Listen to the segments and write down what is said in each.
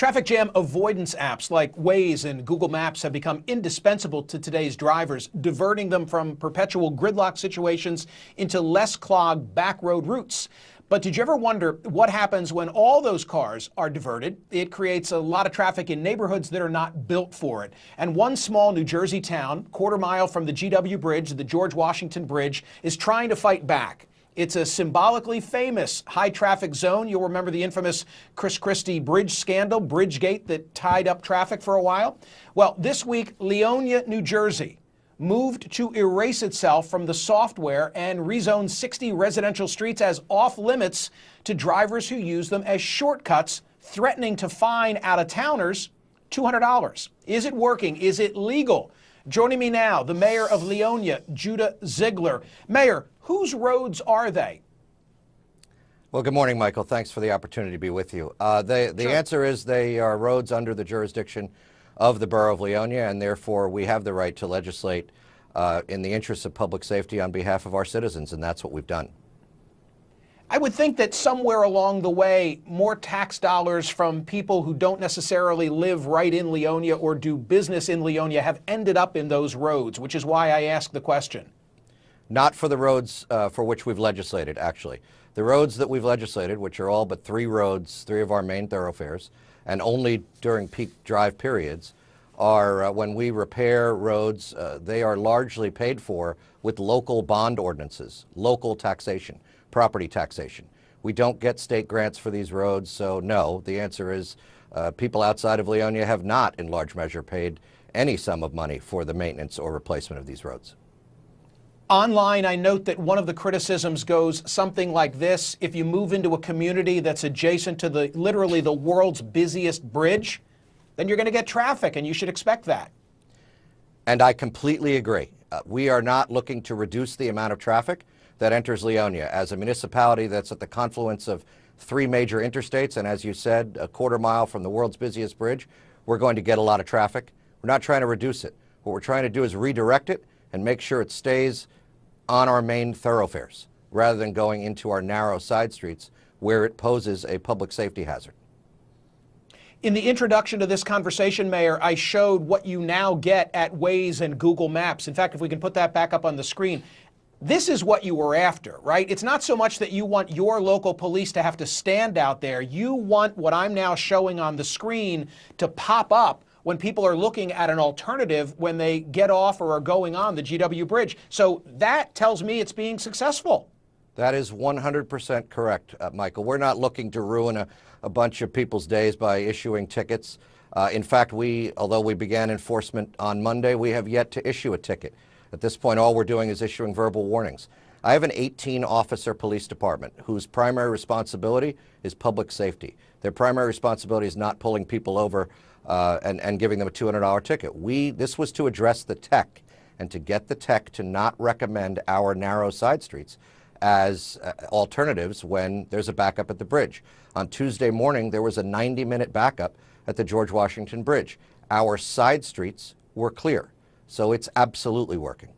Traffic jam avoidance apps like Waze and Google Maps have become indispensable to today's drivers, diverting them from perpetual gridlock situations into less clogged back road routes. But did you ever wonder what happens when all those cars are diverted? It creates a lot of traffic in neighborhoods that are not built for it. And one small New Jersey town, quarter mile from the GW Bridge, the George Washington Bridge, is trying to fight back. It's a symbolically famous high-traffic zone. You'll remember the infamous Chris Christie bridge scandal, Bridgegate, that tied up traffic for a while. Well, this week, Leonia, New Jersey, moved to erase itself from the software and rezone 60 residential streets as off-limits to drivers who use them as shortcuts, threatening to fine out-of-towners $200. Is it working? Is it legal? Joining me now, the mayor of Leonia, Judah Ziegler. Mayor, whose roads are they? Well, good morning, Michael. Thanks for the opportunity to be with you. The answer is they are roads under the jurisdiction of the borough of Leonia, and therefore we have the right to legislate in the interests of public safety on behalf of our citizens, and that's what we've done. I would think that somewhere along the way, more tax dollars from people who don't necessarily live right in Leonia or do business in Leonia have ended up in those roads, which is why I asked the question. Not for the roads for which we've legislated, actually. The roads that we've legislated, which are all but three roads, three of our main thoroughfares, and only during peak drive periods, are when we repair roads, they are largely paid for with local bond ordinances, local taxation, property taxation. We don't get state grants for these roads, so no, the answer is people outside of Leonia have not in large measure paid any sum of money for the maintenance or replacement of these roads. Online, I note that one of the criticisms goes something like this: if you move into a community that's adjacent to literally the world's busiest bridge, then you're going to get traffic, and you should expect that. And I completely agree. We are not looking to reduce the amount of traffic that enters Leonia. As a municipality that's at the confluence of three major interstates, and as you said, a quarter mile from the world's busiest bridge, we're going to get a lot of traffic. We're not trying to reduce it. What we're trying to do is redirect it and make sure it stays on our main thoroughfares, rather than going into our narrow side streets where it poses a public safety hazard. In the introduction to this conversation, Mayor, I showed what you now get at Waze and Google Maps. In fact, if we can put that back up on the screen, this is what you were after, right? It's not so much that you want your local police to have to stand out there. You want what I'm now showing on the screen to pop up when people are looking at an alternative when they get off or are going on the GW Bridge. So that tells me it's being successful. That is 100% correct, Michael. We're not looking to ruin a bunch of people's days by issuing tickets. In fact, although we began enforcement on Monday, we have yet to issue a ticket. At this point, all we're doing is issuing verbal warnings. I have an 18-officer police department whose primary responsibility is public safety. Their primary responsibility is not pulling people over and giving them a $200 ticket. This was to address the tech and to get the tech to not recommend our narrow side streets as alternatives when there's a backup at the bridge. On Tuesday morning, there was a 90-minute backup at the George Washington Bridge. Our side streets were clear, so it's absolutely working.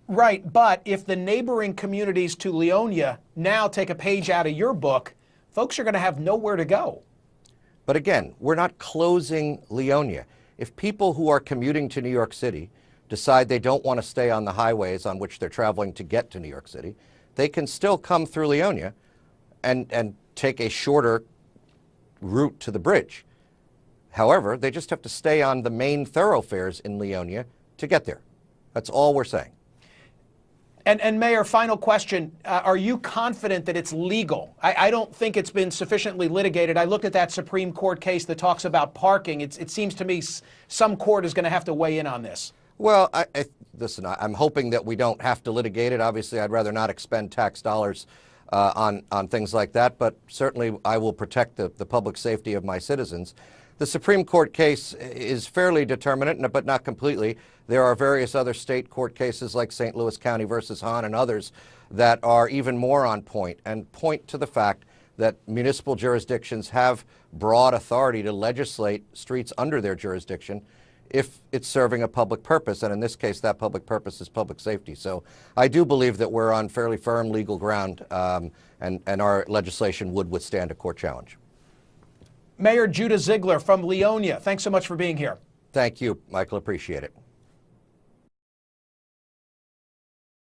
Right, but if the neighboring communities to Leonia now take a page out of your book, folks are going to have nowhere to go. But again, we're not closing Leonia. If people who are commuting to New York City decide they don't want to stay on the highways on which they're traveling to get to New York City, they can still come through Leonia and take a shorter route to the bridge. However, they just have to stay on the main thoroughfares in Leonia to get there. That's all we're saying. And Mayor, final question. Are you confident that it's legal? I don't think it's been sufficiently litigated. I looked at that Supreme Court case that talks about parking. It seems to me some court is going to have to weigh in on this. Well, listen, I'm hoping that we don't have to litigate it. Obviously, I'd rather not expend tax dollars on things like that, but certainly I will protect the public safety of my citizens. The Supreme Court case is fairly determinate, but not completely. There are various other state court cases like St. Louis County versus Hahn and others that are even more on point and point to the fact that municipal jurisdictions have broad authority to legislate streets under their jurisdiction if it's serving a public purpose, and in this case that public purpose is public safety. So I do believe that we're on fairly firm legal ground, and our legislation would withstand a court challenge. Mayor Judah Ziegler from Leonia, thanks so much for being here. Thank you, Michael. Appreciate it.